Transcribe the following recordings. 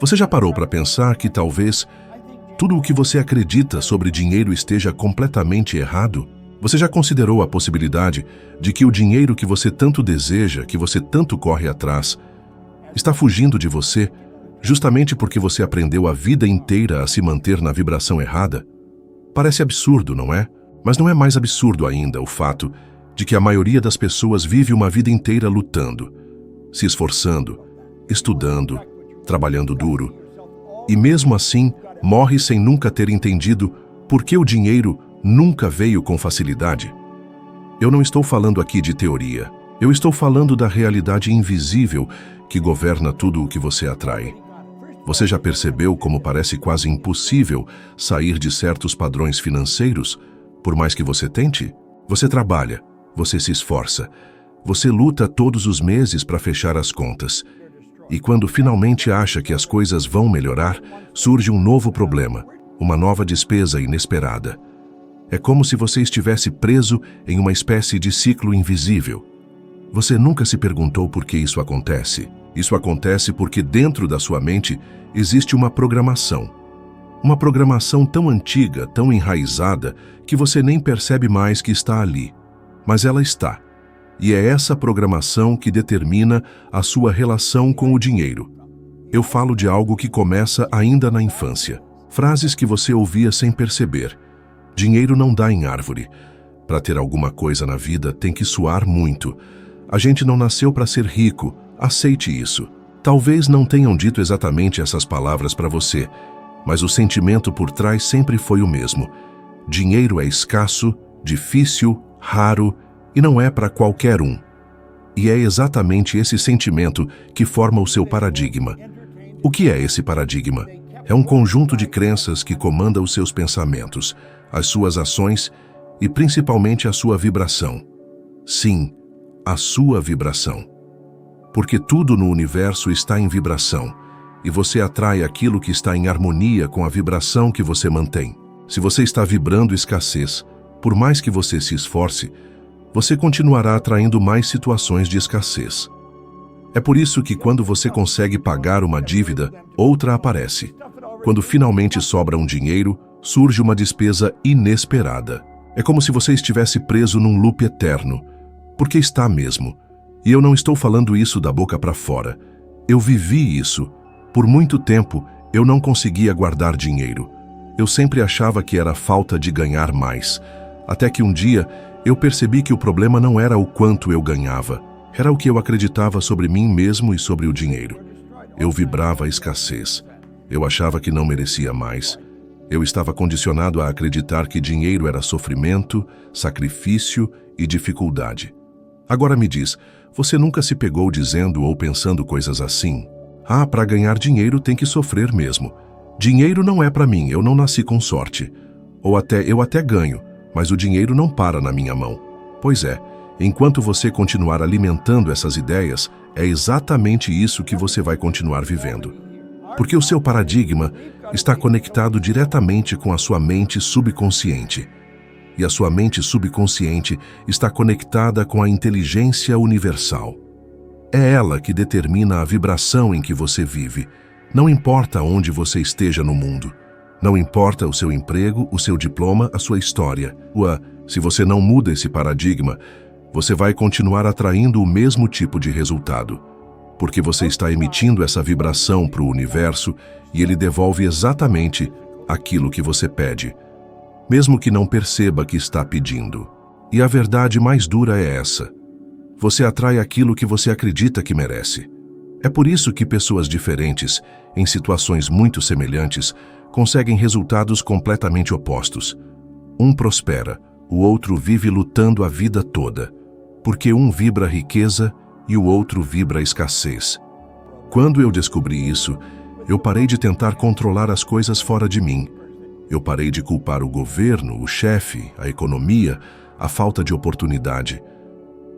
Você já parou para pensar que talvez tudo o que você acredita sobre dinheiro esteja completamente errado? Você já considerou a possibilidade de que o dinheiro que você tanto deseja, que você tanto corre atrás, está fugindo de você justamente porque você aprendeu a vida inteira a se manter na vibração errada? Parece absurdo, não é? Mas não é mais absurdo ainda o fato de que a maioria das pessoas vive uma vida inteira lutando, se esforçando, estudando, trabalhando duro, e mesmo assim morre sem nunca ter entendido por que o dinheiro nunca veio com facilidade. Eu não estou falando aqui de teoria, eu estou falando da realidade invisível que governa tudo o que você atrai. Você já percebeu como parece quase impossível sair de certos padrões financeiros, por mais que você tente? Você trabalha, você se esforça, você luta todos os meses para fechar as contas. E quando finalmente acha que as coisas vão melhorar, surge um novo problema, uma nova despesa inesperada. É como se você estivesse preso em uma espécie de ciclo invisível. Você nunca se perguntou por que isso acontece? Isso acontece porque dentro da sua mente existe uma programação. Uma programação tão antiga, tão enraizada, que você nem percebe mais que está ali. Mas ela está. E é essa programação que determina a sua relação com o dinheiro. Eu falo de algo que começa ainda na infância. Frases que você ouvia sem perceber. Dinheiro não dá em árvore. Para ter alguma coisa na vida tem que suar muito. A gente não nasceu para ser rico, aceite isso. Talvez não tenham dito exatamente essas palavras para você, mas o sentimento por trás sempre foi o mesmo. Dinheiro é escasso, difícil, raro e não é para qualquer um. E é exatamente esse sentimento que forma o seu paradigma. O que é esse paradigma? É um conjunto de crenças que comanda os seus pensamentos, as suas ações e principalmente a sua vibração. Sim, a sua vibração. Porque tudo no universo está em vibração, e você atrai aquilo que está em harmonia com a vibração que você mantém. Se você está vibrando escassez, por mais que você se esforce, você continuará atraindo mais situações de escassez. É por isso que quando você consegue pagar uma dívida, outra aparece. Quando finalmente sobra um dinheiro, surge uma despesa inesperada. É como se você estivesse preso num loop eterno, porque está mesmo. E eu não estou falando isso da boca para fora. Eu vivi isso. Por muito tempo, eu não conseguia guardar dinheiro. Eu sempre achava que era falta de ganhar mais. Até que um dia, eu percebi que o problema não era o quanto eu ganhava. Era o que eu acreditava sobre mim mesmo e sobre o dinheiro. Eu vibrava a escassez. Eu achava que não merecia mais. Eu estava condicionado a acreditar que dinheiro era sofrimento, sacrifício e dificuldade. Agora me diz, você nunca se pegou dizendo ou pensando coisas assim? Ah, para ganhar dinheiro tem que sofrer mesmo. Dinheiro não é para mim, eu não nasci com sorte. Ou eu até ganho, mas o dinheiro não para na minha mão. Pois é, enquanto você continuar alimentando essas ideias, é exatamente isso que você vai continuar vivendo. Porque o seu paradigma está conectado diretamente com a sua mente subconsciente. E a sua mente subconsciente está conectada com a inteligência universal. É ela que determina a vibração em que você vive. Não importa onde você esteja no mundo. Não importa o seu emprego, o seu diploma, a sua história. Se você não muda esse paradigma, você vai continuar atraindo o mesmo tipo de resultado. Porque você está emitindo essa vibração para o universo e ele devolve exatamente aquilo que você pede, mesmo que não perceba que está pedindo. E a verdade mais dura é essa. Você atrai aquilo que você acredita que merece. É por isso que pessoas diferentes, em situações muito semelhantes, conseguem resultados completamente opostos. Um prospera, o outro vive lutando a vida toda, porque um vibra riqueza e o outro vibra escassez. Quando eu descobri isso, eu parei de tentar controlar as coisas fora de mim. Eu parei de culpar o governo, o chefe, a economia, a falta de oportunidade.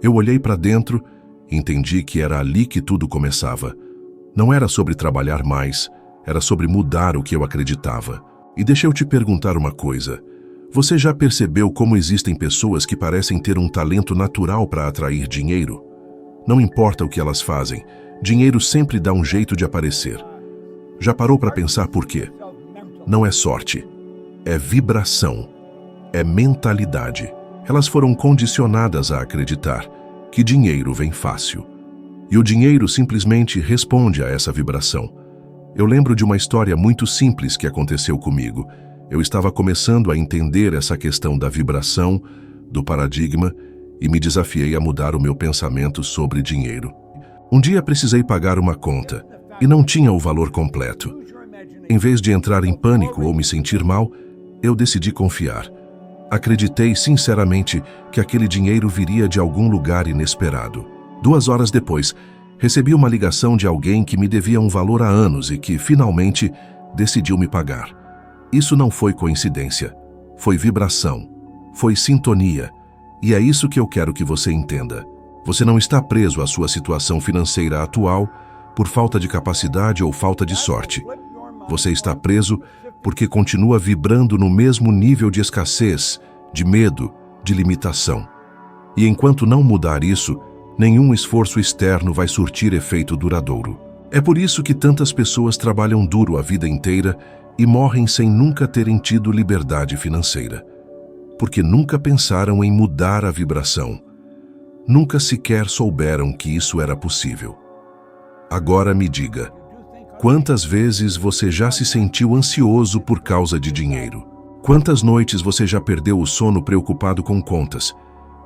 Eu olhei para dentro e entendi que era ali que tudo começava. Não era sobre trabalhar mais, era sobre mudar o que eu acreditava. E deixa eu te perguntar uma coisa. Você já percebeu como existem pessoas que parecem ter um talento natural para atrair dinheiro? Não importa o que elas fazem, dinheiro sempre dá um jeito de aparecer. Já parou para pensar por quê? Não é sorte, é vibração, é mentalidade. Elas foram condicionadas a acreditar que dinheiro vem fácil. E o dinheiro simplesmente responde a essa vibração. Eu lembro de uma história muito simples que aconteceu comigo. Eu estava começando a entender essa questão da vibração, do paradigma, e me desafiei a mudar o meu pensamento sobre dinheiro. Um dia precisei pagar uma conta e não tinha o valor completo. Em vez de entrar em pânico ou me sentir mal, eu decidi confiar. Acreditei sinceramente que aquele dinheiro viria de algum lugar inesperado. 2 horas depois, recebi uma ligação de alguém que me devia um valor há anos e que, finalmente, decidiu me pagar. Isso não foi coincidência, foi vibração, foi sintonia. E é isso que eu quero que você entenda. Você não está preso à sua situação financeira atual por falta de capacidade ou falta de sorte. Você está preso porque continua vibrando no mesmo nível de escassez, de medo, de limitação. E enquanto não mudar isso, nenhum esforço externo vai surtir efeito duradouro. É por isso que tantas pessoas trabalham duro a vida inteira e morrem sem nunca terem tido liberdade financeira. Porque nunca pensaram em mudar a vibração. Nunca sequer souberam que isso era possível. Agora me diga, quantas vezes você já se sentiu ansioso por causa de dinheiro? Quantas noites você já perdeu o sono preocupado com contas?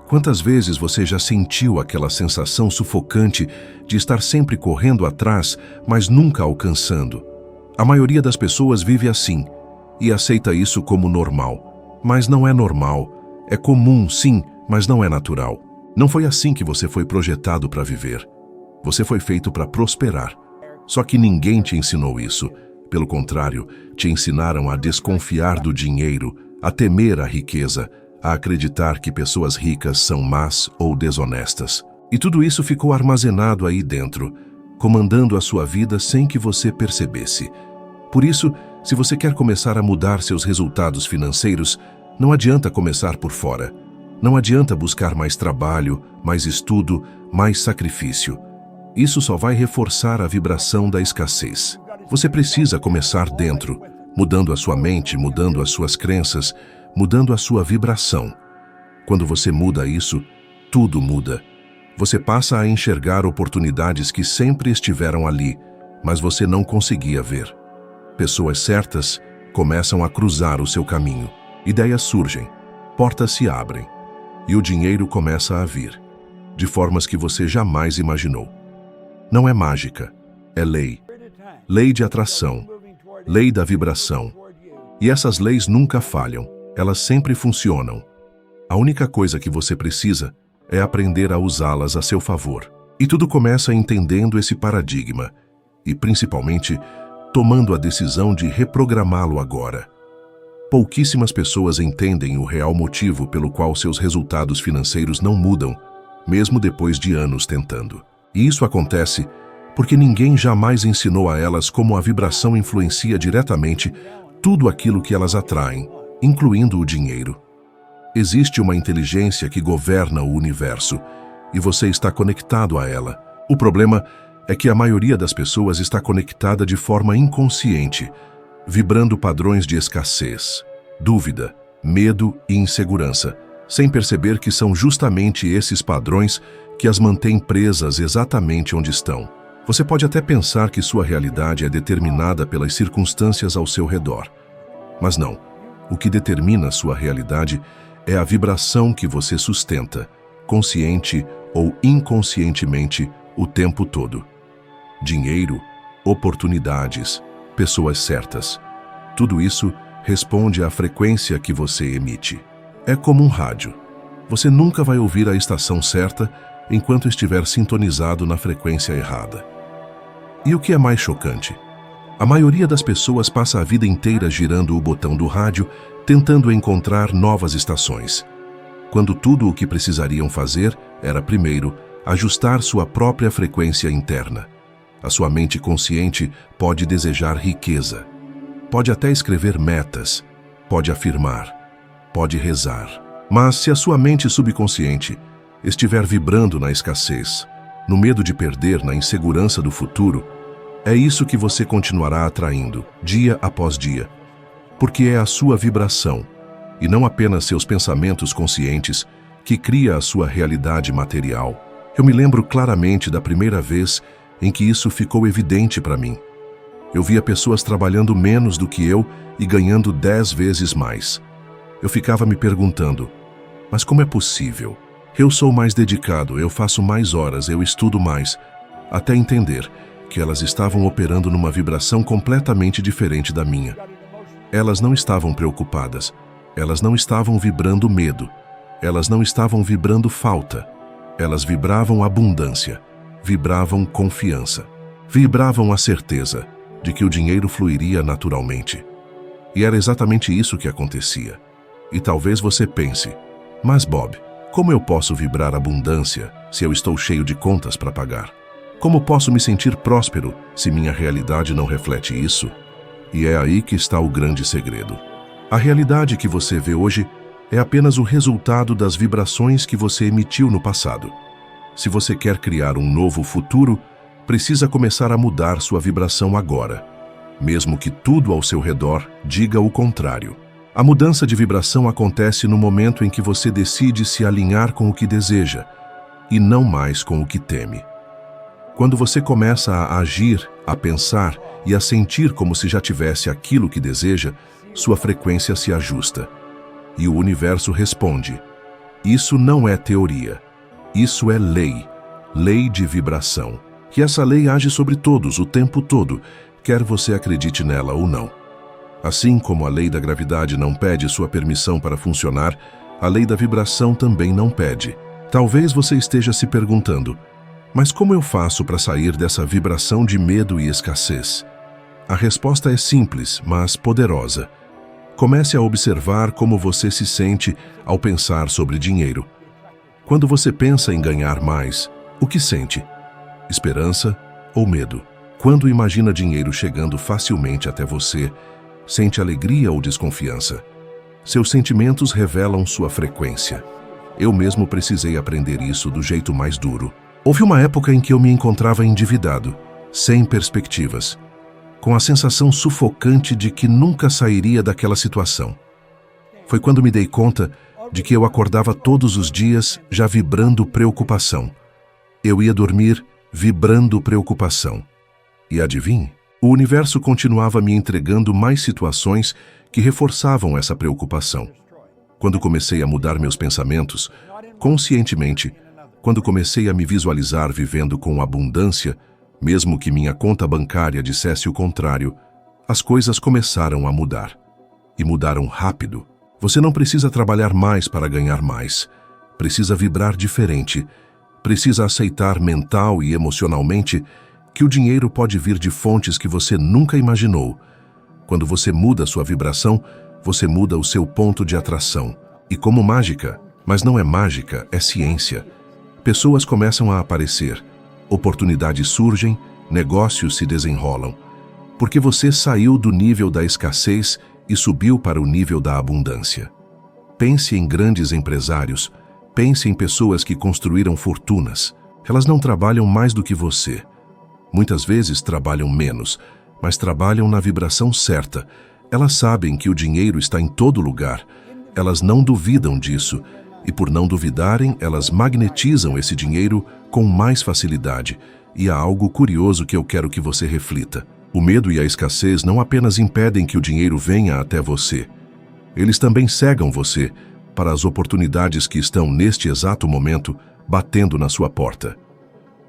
Quantas vezes você já sentiu aquela sensação sufocante de estar sempre correndo atrás, mas nunca alcançando? A maioria das pessoas vive assim e aceita isso como normal. Mas não é normal. É comum, sim, mas não é natural. Não foi assim que você foi projetado para viver. Você foi feito para prosperar. Só que ninguém te ensinou isso. Pelo contrário, te ensinaram a desconfiar do dinheiro, a temer a riqueza, a acreditar que pessoas ricas são más ou desonestas. E tudo isso ficou armazenado aí dentro, comandando a sua vida sem que você percebesse. Por isso, se você quer começar a mudar seus resultados financeiros, não adianta começar por fora. Não adianta buscar mais trabalho, mais estudo, mais sacrifício. Isso só vai reforçar a vibração da escassez. Você precisa começar dentro, mudando a sua mente, mudando as suas crenças, mudando a sua vibração. Quando você muda isso, tudo muda. Você passa a enxergar oportunidades que sempre estiveram ali, mas você não conseguia ver. Pessoas certas começam a cruzar o seu caminho. Ideias surgem, portas se abrem e o dinheiro começa a vir, de formas que você jamais imaginou. Não é mágica, é lei. Lei de atração, lei da vibração. E essas leis nunca falham, elas sempre funcionam. A única coisa que você precisa é aprender a usá-las a seu favor. E tudo começa entendendo esse paradigma e, principalmente, tomando a decisão de reprogramá-lo agora. Pouquíssimas pessoas entendem o real motivo pelo qual seus resultados financeiros não mudam, mesmo depois de anos tentando. E isso acontece porque ninguém jamais ensinou a elas como a vibração influencia diretamente tudo aquilo que elas atraem, incluindo o dinheiro. Existe uma inteligência que governa o universo e você está conectado a ela. O problema é que a maioria das pessoas está conectada de forma inconsciente, vibrando padrões de escassez, dúvida, medo e insegurança, sem perceber que são justamente esses padrões que as mantêm presas exatamente onde estão. Você pode até pensar que sua realidade é determinada pelas circunstâncias ao seu redor. Mas não. O que determina sua realidade é a vibração que você sustenta, consciente ou inconscientemente, o tempo todo. Dinheiro, oportunidades, pessoas certas. Tudo isso responde à frequência que você emite. É como um rádio. Você nunca vai ouvir a estação certa enquanto estiver sintonizado na frequência errada. E o que é mais chocante? A maioria das pessoas passa a vida inteira girando o botão do rádio, tentando encontrar novas estações, quando tudo o que precisariam fazer era, primeiro, ajustar sua própria frequência interna. A sua mente consciente pode desejar riqueza, pode até escrever metas, pode afirmar, pode rezar. Mas se a sua mente subconsciente estiver vibrando na escassez, no medo de perder, na insegurança do futuro, É isso que você continuará atraindo, dia após dia, porque é a sua vibração, e não apenas seus pensamentos conscientes, que cria a sua realidade material. Eu me lembro claramente da primeira vez em que isso ficou evidente para mim. Eu via pessoas trabalhando menos do que eu e ganhando 10 vezes mais. Eu ficava me perguntando, mas como é possível? Eu sou mais dedicado, eu faço mais horas, eu estudo mais, até entender que elas estavam operando numa vibração completamente diferente da minha. Elas não estavam preocupadas, elas não estavam vibrando medo, elas não estavam vibrando falta, elas vibravam abundância, vibravam confiança, vibravam a certeza de que o dinheiro fluiria naturalmente. E era exatamente isso que acontecia. E talvez você pense, mas Bob, como eu posso vibrar abundância se eu estou cheio de contas para pagar? Como posso me sentir próspero se minha realidade não reflete isso? E é aí que está o grande segredo. A realidade que você vê hoje é apenas o resultado das vibrações que você emitiu no passado. Se você quer criar um novo futuro, precisa começar a mudar sua vibração agora, mesmo que tudo ao seu redor diga o contrário. A mudança de vibração acontece no momento em que você decide se alinhar com o que deseja e não mais com o que teme. Quando você começa a agir, a pensar e a sentir como se já tivesse aquilo que deseja, sua frequência se ajusta. E o universo responde. Isso não é teoria. Isso é lei. Lei de vibração. E essa lei age sobre todos o tempo todo, quer você acredite nela ou não. Assim como a lei da gravidade não pede sua permissão para funcionar, a lei da vibração também não pede. Talvez você esteja se perguntando, mas como eu faço para sair dessa vibração de medo e escassez? A resposta é simples, mas poderosa. Comece a observar como você se sente ao pensar sobre dinheiro. Quando você pensa em ganhar mais, o que sente? Esperança ou medo? Quando imagina dinheiro chegando facilmente até você, sente alegria ou desconfiança? Seus sentimentos revelam sua frequência. Eu mesmo precisei aprender isso do jeito mais duro. Houve uma época em que eu me encontrava endividado, sem perspectivas, com a sensação sufocante de que nunca sairia daquela situação. Foi quando me dei conta de que eu acordava todos os dias já vibrando preocupação. Eu ia dormir vibrando preocupação. E adivinhe? O universo continuava me entregando mais situações que reforçavam essa preocupação. Quando comecei a mudar meus pensamentos, conscientemente, quando comecei a me visualizar vivendo com abundância, mesmo que minha conta bancária dissesse o contrário, as coisas começaram a mudar. E mudaram rápido. Você não precisa trabalhar mais para ganhar mais. Precisa vibrar diferente. Precisa aceitar mental e emocionalmente que o dinheiro pode vir de fontes que você nunca imaginou. Quando você muda sua vibração, você muda o seu ponto de atração. E como mágica, mas não é mágica, é ciência. Pessoas começam a aparecer, oportunidades surgem, negócios se desenrolam. Porque você saiu do nível da escassez e subiu para o nível da abundância. Pense em grandes empresários, pense em pessoas que construíram fortunas. Elas não trabalham mais do que você. Muitas vezes trabalham menos, mas trabalham na vibração certa. Elas sabem que o dinheiro está em todo lugar. Elas não duvidam disso. E por não duvidarem, elas magnetizam esse dinheiro com mais facilidade. E há algo curioso que eu quero que você reflita. O medo e a escassez não apenas impedem que o dinheiro venha até você. Eles também cegam você para as oportunidades que estão neste exato momento batendo na sua porta.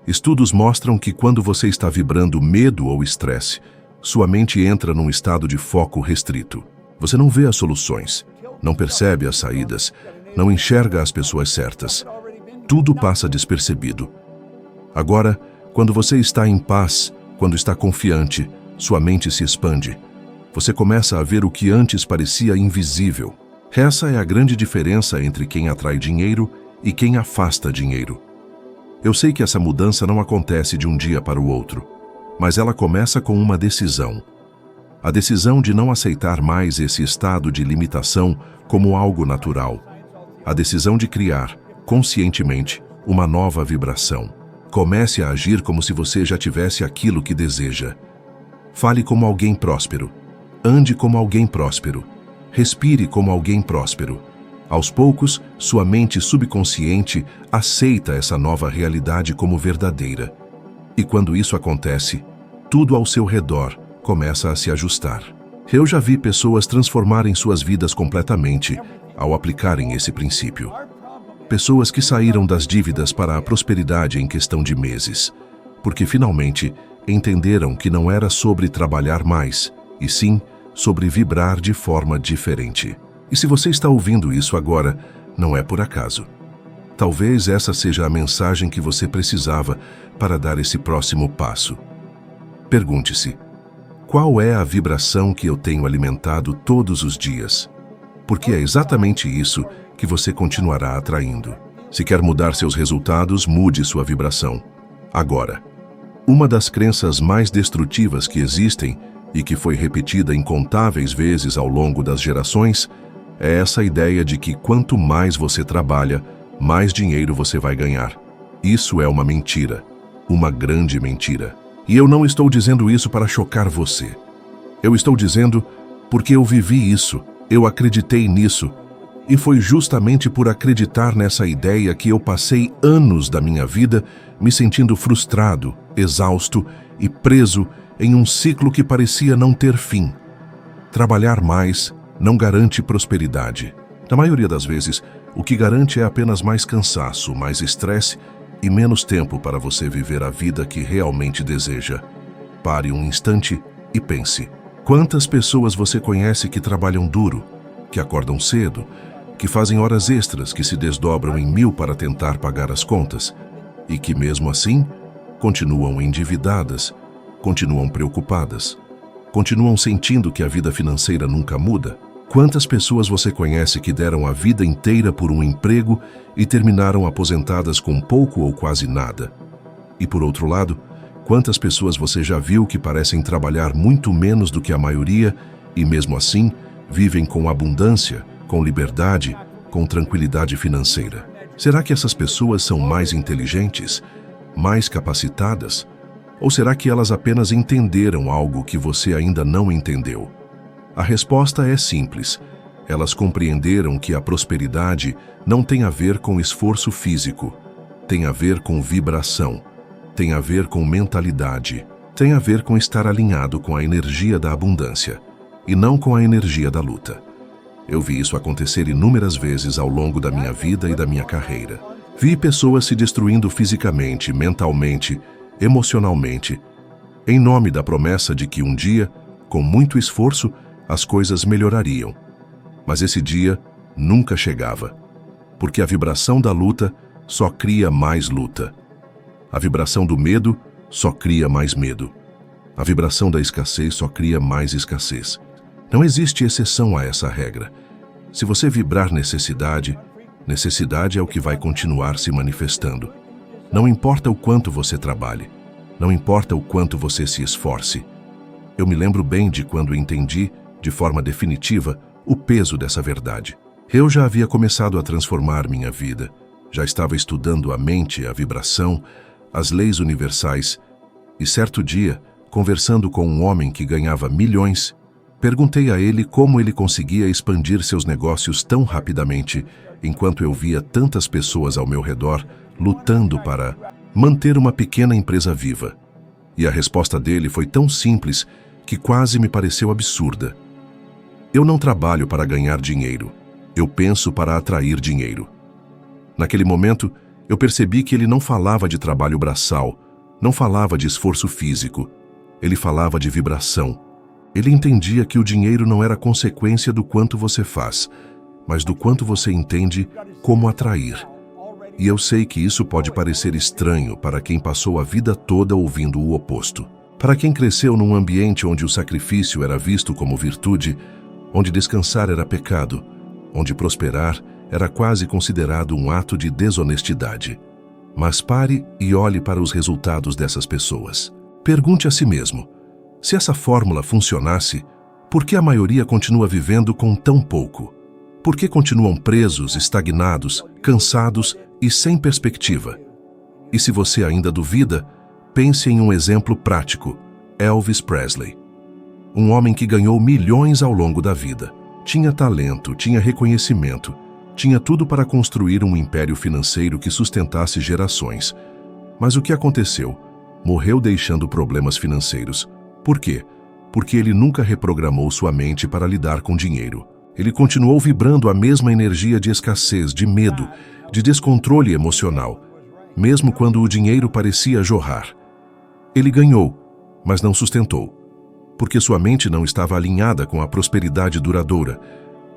Estudos mostram que quando você está vibrando medo ou estresse, sua mente entra num estado de foco restrito. Você não vê as soluções, não percebe as saídas, não enxerga as pessoas certas. Tudo passa despercebido. Agora, quando você está em paz, quando está confiante, sua mente se expande. Você começa a ver o que antes parecia invisível. Essa é a grande diferença entre quem atrai dinheiro e quem afasta dinheiro. Eu sei que essa mudança não acontece de um dia para o outro, mas ela começa com uma decisão. A decisão de não aceitar mais esse estado de limitação como algo natural. A decisão de criar, conscientemente, uma nova vibração. Comece a agir como se você já tivesse aquilo que deseja. Fale como alguém próspero. Ande como alguém próspero. Respire como alguém próspero. Aos poucos, sua mente subconsciente aceita essa nova realidade como verdadeira. E quando isso acontece, tudo ao seu redor começa a se ajustar. Eu já vi pessoas transformarem suas vidas completamente ao aplicarem esse princípio. Pessoas que saíram das dívidas para a prosperidade em questão de meses, porque finalmente entenderam que não era sobre trabalhar mais, e sim sobre vibrar de forma diferente. E se você está ouvindo isso agora, não é por acaso. Talvez essa seja a mensagem que você precisava para dar esse próximo passo. Pergunte-se: qual é a vibração que eu tenho alimentado todos os dias? Porque é exatamente isso que você continuará atraindo. Se quer mudar seus resultados, mude sua vibração. Agora, uma das crenças mais destrutivas que existem e que foi repetida incontáveis vezes ao longo das gerações é essa ideia de que quanto mais você trabalha, mais dinheiro você vai ganhar. Isso é uma mentira, uma grande mentira. E eu não estou dizendo isso para chocar você. Eu estou dizendo porque eu vivi isso, eu acreditei nisso. E foi justamente por acreditar nessa ideia que eu passei anos da minha vida me sentindo frustrado, exausto e preso em um ciclo que parecia não ter fim. Trabalhar mais não garante prosperidade. Na maioria das vezes, o que garante é apenas mais cansaço, mais estresse e menos tempo para você viver a vida que realmente deseja. Pare um instante e pense. Quantas pessoas você conhece que trabalham duro, que acordam cedo, que fazem horas extras, que se desdobram em 1000 para tentar pagar as contas e que, mesmo assim, continuam endividadas, continuam preocupadas, continuam sentindo que a vida financeira nunca muda? Quantas pessoas você conhece que deram a vida inteira por um emprego e terminaram aposentadas com pouco ou quase nada? E por outro lado, quantas pessoas você já viu que parecem trabalhar muito menos do que a maioria e, mesmo assim, vivem com abundância, com liberdade, com tranquilidade financeira? Será que essas pessoas são mais inteligentes, mais capacitadas? Ou será que elas apenas entenderam algo que você ainda não entendeu? A resposta é simples. Elas compreenderam que a prosperidade não tem a ver com esforço físico, tem a ver com vibração, tem a ver com mentalidade, tem a ver com estar alinhado com a energia da abundância e não com a energia da luta. Eu vi isso acontecer inúmeras vezes ao longo da minha vida e da minha carreira. Vi pessoas se destruindo fisicamente, mentalmente, emocionalmente, em nome da promessa de que um dia, com muito esforço, as coisas melhorariam. Mas esse dia nunca chegava, porque a vibração da luta só cria mais luta. A vibração do medo só cria mais medo. A vibração da escassez só cria mais escassez. Não existe exceção a essa regra. Se você vibrar necessidade, necessidade é o que vai continuar se manifestando. Não importa o quanto você trabalhe, não importa o quanto você se esforce. Eu me lembro bem de quando entendi, de forma definitiva, o peso dessa verdade. Eu já havia começado a transformar minha vida. Já estava estudando a mente, a vibração, as leis universais. E certo dia, conversando com um homem que ganhava milhões, perguntei a ele como ele conseguia expandir seus negócios tão rapidamente, enquanto eu via tantas pessoas ao meu redor lutando para manter uma pequena empresa viva. E a resposta dele foi tão simples que quase me pareceu absurda. Eu não trabalho para ganhar dinheiro. Eu penso para atrair dinheiro. Naquele momento, eu percebi que ele não falava de trabalho braçal, não falava de esforço físico. Ele falava de vibração. Ele entendia que o dinheiro não era consequência do quanto você faz, mas do quanto você entende como atrair. E eu sei que isso pode parecer estranho para quem passou a vida toda ouvindo o oposto. Para quem cresceu num ambiente onde o sacrifício era visto como virtude, onde descansar era pecado, onde prosperar era quase considerado um ato de desonestidade. Mas pare e olhe para os resultados dessas pessoas. Pergunte a si mesmo: se essa fórmula funcionasse, por que a maioria continua vivendo com tão pouco? Por que continuam presos, estagnados, cansados e sem perspectiva? E se você ainda duvida, pense em um exemplo prático: Elvis Presley. Um homem que ganhou milhões ao longo da vida. Tinha talento, tinha reconhecimento, tinha tudo para construir um império financeiro que sustentasse gerações. Mas o que aconteceu? Morreu deixando problemas financeiros. Por quê? Porque ele nunca reprogramou sua mente para lidar com dinheiro. Ele continuou vibrando a mesma energia de escassez, de medo, de descontrole emocional, mesmo quando o dinheiro parecia jorrar. Ele ganhou, mas não sustentou, porque sua mente não estava alinhada com a prosperidade duradoura.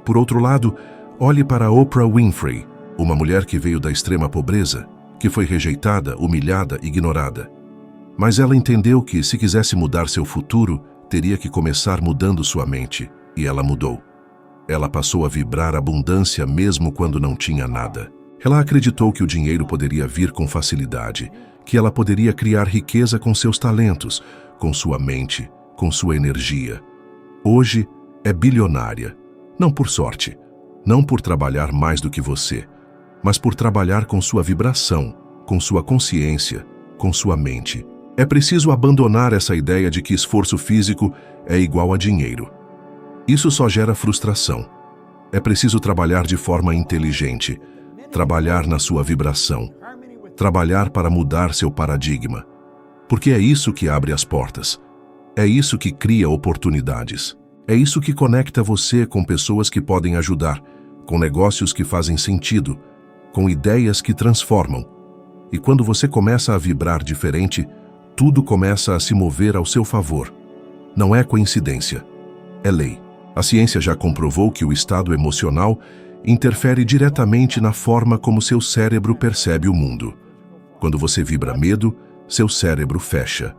Por outro lado, olhe para Oprah Winfrey, uma mulher que veio da extrema pobreza, que foi rejeitada, humilhada, ignorada. Mas ela entendeu que, se quisesse mudar seu futuro, teria que começar mudando sua mente, e ela mudou. Ela passou a vibrar abundância mesmo quando não tinha nada. Ela acreditou que o dinheiro poderia vir com facilidade, que ela poderia criar riqueza com seus talentos, com sua mente, com sua energia. Hoje é bilionária, não por sorte, não por trabalhar mais do que você, mas por trabalhar com sua vibração, com sua consciência, com sua mente. É preciso abandonar essa ideia de que esforço físico é igual a dinheiro. Isso só gera frustração. É preciso trabalhar de forma inteligente, trabalhar na sua vibração, trabalhar para mudar seu paradigma. Porque é isso que abre as portas. É isso que cria oportunidades. É isso que conecta você com pessoas que podem ajudar, com negócios que fazem sentido, com ideias que transformam. E quando você começa a vibrar diferente, tudo começa a se mover ao seu favor. Não é coincidência, é lei. A ciência já comprovou que o estado emocional interfere diretamente na forma como seu cérebro percebe o mundo. Quando você vibra medo, seu cérebro fecha.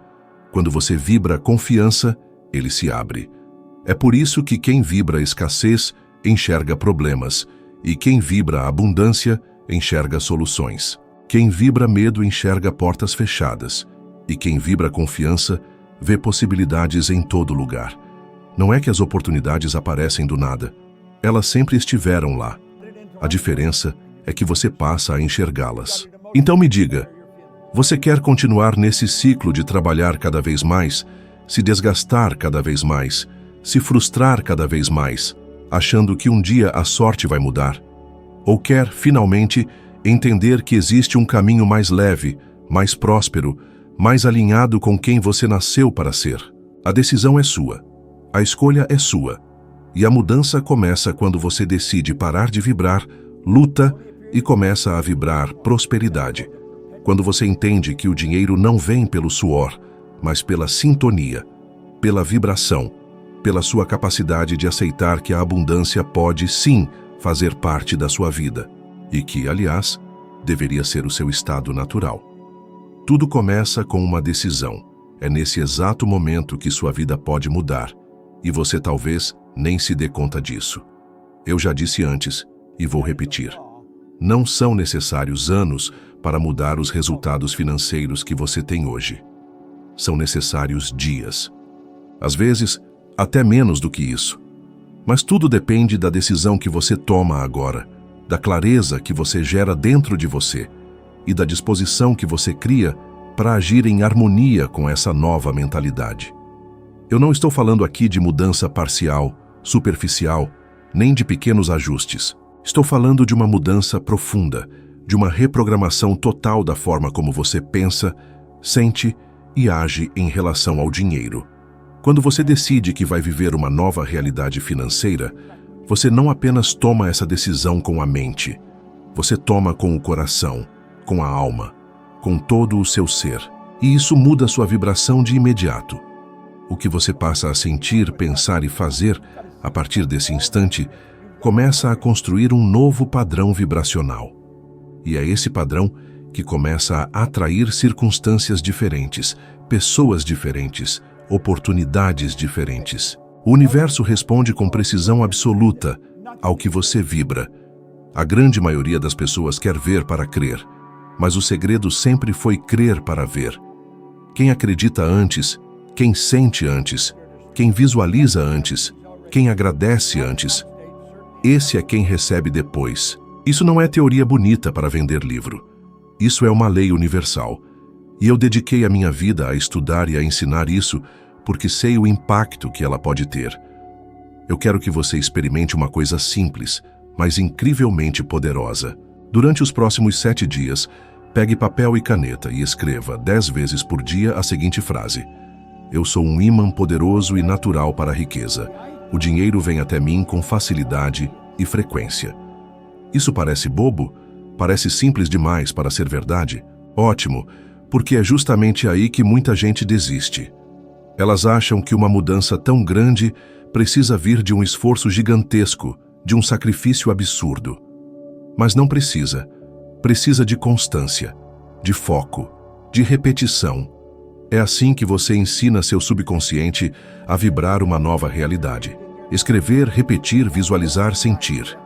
Quando você vibra confiança, ele se abre. É por isso que quem vibra escassez enxerga problemas, e quem vibra abundância enxerga soluções. Quem vibra medo enxerga portas fechadas, e quem vibra confiança vê possibilidades em todo lugar. Não é que as oportunidades aparecem do nada. Elas sempre estiveram lá. A diferença é que você passa a enxergá-las. Então me diga, você quer continuar nesse ciclo de trabalhar cada vez mais, se desgastar cada vez mais, se frustrar cada vez mais, achando que um dia a sorte vai mudar? Ou quer, finalmente, entender que existe um caminho mais leve, mais próspero, mais alinhado com quem você nasceu para ser? A decisão é sua. A escolha é sua. E a mudança começa quando você decide parar de vibrar, luta e começa a vibrar prosperidade. Quando você entende que o dinheiro não vem pelo suor, mas pela sintonia, pela vibração, pela sua capacidade de aceitar que a abundância pode, sim, fazer parte da sua vida. E que, aliás, deveria ser o seu estado natural. Tudo começa com uma decisão. É nesse exato momento que sua vida pode mudar. E você talvez nem se dê conta disso. Eu já disse antes, e vou repetir. Não são necessários anos para mudar os resultados financeiros que você tem hoje. São necessários dias. Às vezes, até menos do que isso. Mas tudo depende da decisão que você toma agora, da clareza que você gera dentro de você e da disposição que você cria para agir em harmonia com essa nova mentalidade. Eu não estou falando aqui de mudança parcial, superficial, nem de pequenos ajustes. Estou falando de uma mudança profunda, de uma reprogramação total da forma como você pensa, sente e age em relação ao dinheiro. Quando você decide que vai viver uma nova realidade financeira, você não apenas toma essa decisão com a mente, você toma com o coração, com a alma, com todo o seu ser. E isso muda sua vibração de imediato. O que você passa a sentir, pensar e fazer, a partir desse instante, começa a construir um novo padrão vibracional. E é esse padrão que começa a atrair circunstâncias diferentes, pessoas diferentes, oportunidades diferentes. O universo responde com precisão absoluta ao que você vibra. A grande maioria das pessoas quer ver para crer, mas o segredo sempre foi crer para ver. Quem acredita antes, quem sente antes, quem visualiza antes, quem agradece antes, esse é quem recebe depois. Isso não é teoria bonita para vender livro. Isso é uma lei universal. E eu dediquei a minha vida a estudar e a ensinar isso porque sei o impacto que ela pode ter. Eu quero que você experimente uma coisa simples, mas incrivelmente poderosa. Durante os próximos 7 dias, pegue papel e caneta e escreva 10 vezes por dia a seguinte frase: eu sou um ímã poderoso e natural para a riqueza. O dinheiro vem até mim com facilidade e frequência. Isso parece bobo? Parece simples demais para ser verdade? Ótimo, porque é justamente aí que muita gente desiste. Elas acham que uma mudança tão grande precisa vir de um esforço gigantesco, de um sacrifício absurdo. Mas não precisa. Precisa de constância, de foco, de repetição. É assim que você ensina seu subconsciente a vibrar uma nova realidade. Escrever, repetir, visualizar, sentir.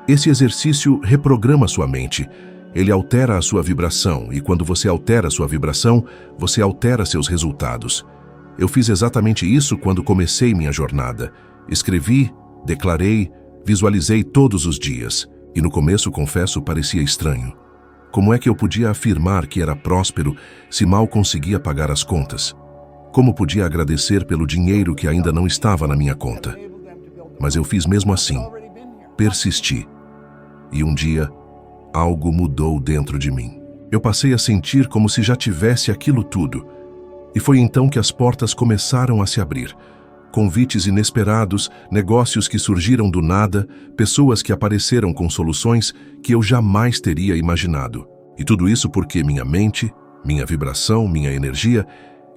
Esse exercício reprograma sua mente. Ele altera a sua vibração, e quando você altera sua vibração, você altera seus resultados. Eu fiz exatamente isso quando comecei minha jornada. Escrevi, declarei, visualizei todos os dias. E no começo, confesso, parecia estranho. Como é que eu podia afirmar que era próspero se mal conseguia pagar as contas? Como podia agradecer pelo dinheiro que ainda não estava na minha conta? Mas eu fiz mesmo assim. Persisti. E um dia, algo mudou dentro de mim. Eu passei a sentir como se já tivesse aquilo tudo. E foi então que as portas começaram a se abrir. Convites inesperados, negócios que surgiram do nada, pessoas que apareceram com soluções que eu jamais teria imaginado. E tudo isso porque minha mente, minha vibração, minha energia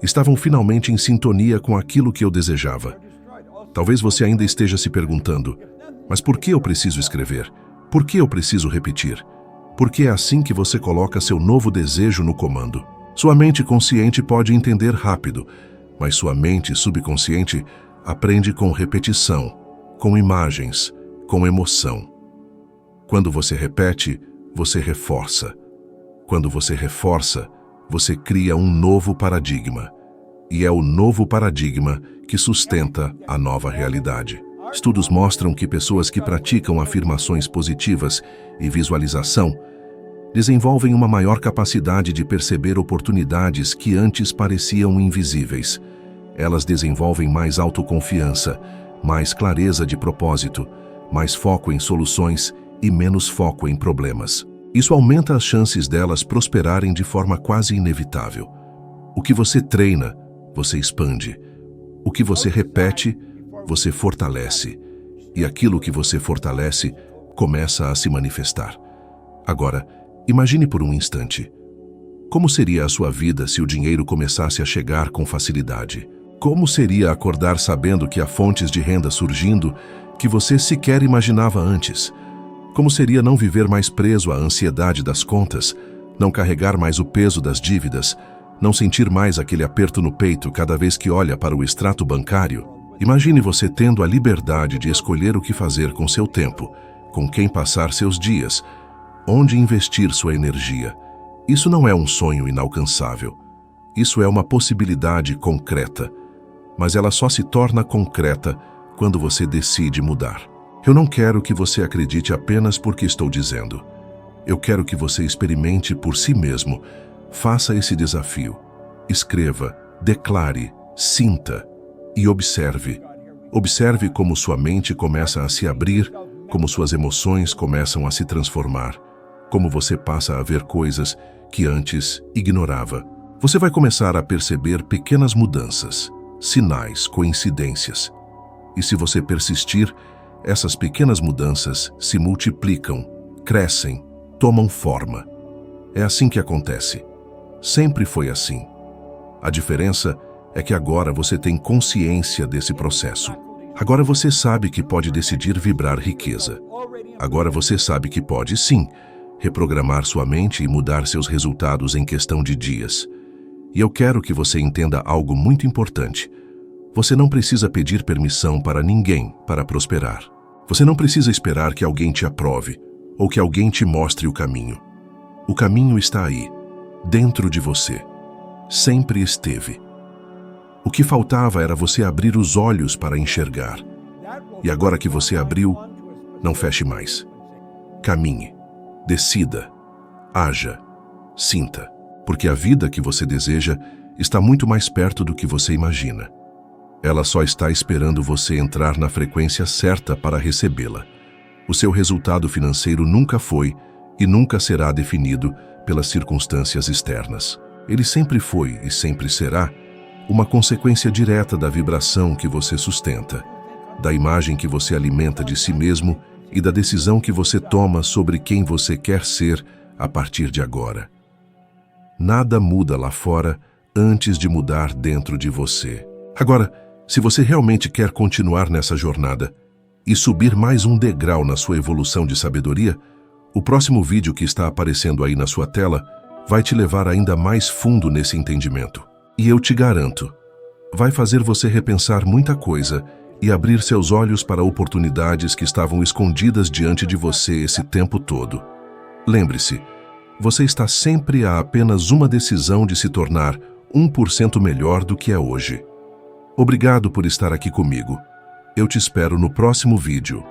estavam finalmente em sintonia com aquilo que eu desejava. Talvez você ainda esteja se perguntando: mas por que eu preciso escrever? Por que eu preciso repetir? Porque é assim que você coloca seu novo desejo no comando. Sua mente consciente pode entender rápido, mas sua mente subconsciente aprende com repetição, com imagens, com emoção. Quando você repete, você reforça. Quando você reforça, você cria um novo paradigma. E é o novo paradigma que sustenta a nova realidade. Estudos mostram que pessoas que praticam afirmações positivas e visualização desenvolvem uma maior capacidade de perceber oportunidades que antes pareciam invisíveis. Elas desenvolvem mais autoconfiança, mais clareza de propósito, mais foco em soluções e menos foco em problemas. Isso aumenta as chances delas prosperarem de forma quase inevitável. O que você treina, você expande. O que você repete, você fortalece. E aquilo que você fortalece começa a se manifestar. Agora, imagine por um instante. Como seria a sua vida se o dinheiro começasse a chegar com facilidade? Como seria acordar sabendo que há fontes de renda surgindo que você sequer imaginava antes? Como seria não viver mais preso à ansiedade das contas, não carregar mais o peso das dívidas, não sentir mais aquele aperto no peito cada vez que olha para o extrato bancário? Imagine você tendo a liberdade de escolher o que fazer com seu tempo, com quem passar seus dias, onde investir sua energia. Isso não é um sonho inalcançável. Isso é uma possibilidade concreta. Mas ela só se torna concreta quando você decide mudar. Eu não quero que você acredite apenas porque estou dizendo. Eu quero que você experimente por si mesmo. Faça esse desafio. Escreva, declare, sinta e observe. Observe como sua mente começa a se abrir, como suas emoções começam a se transformar, como você passa a ver coisas que antes ignorava. Você vai começar a perceber pequenas mudanças, sinais, coincidências. E se você persistir, essas pequenas mudanças se multiplicam, crescem, tomam forma. É assim que acontece. Sempre foi assim. A diferença é que agora você tem consciência desse processo. Agora você sabe que pode decidir vibrar riqueza. Agora você sabe que pode, sim, reprogramar sua mente e mudar seus resultados em questão de dias. E eu quero que você entenda algo muito importante. Você não precisa pedir permissão para ninguém para prosperar. Você não precisa esperar que alguém te aprove ou que alguém te mostre o caminho. O caminho está aí, dentro de você. Sempre esteve. O que faltava era você abrir os olhos para enxergar. E agora que você abriu, não feche mais. Caminhe, decida, haja. Sinta, porque a vida que você deseja está muito mais perto do que você imagina. Ela só está esperando você entrar na frequência certa para recebê-la. O seu resultado financeiro nunca foi e nunca será definido pelas circunstâncias externas. Ele sempre foi e sempre será uma consequência direta da vibração que você sustenta, da imagem que você alimenta de si mesmo e da decisão que você toma sobre quem você quer ser a partir de agora. Nada muda lá fora antes de mudar dentro de você. Agora, se você realmente quer continuar nessa jornada e subir mais um degrau na sua evolução de sabedoria, o próximo vídeo que está aparecendo aí na sua tela vai te levar ainda mais fundo nesse entendimento. E eu te garanto, vai fazer você repensar muita coisa e abrir seus olhos para oportunidades que estavam escondidas diante de você esse tempo todo. Lembre-se, você está sempre a apenas uma decisão de se tornar 1% melhor do que é hoje. Obrigado por estar aqui comigo. Eu te espero no próximo vídeo.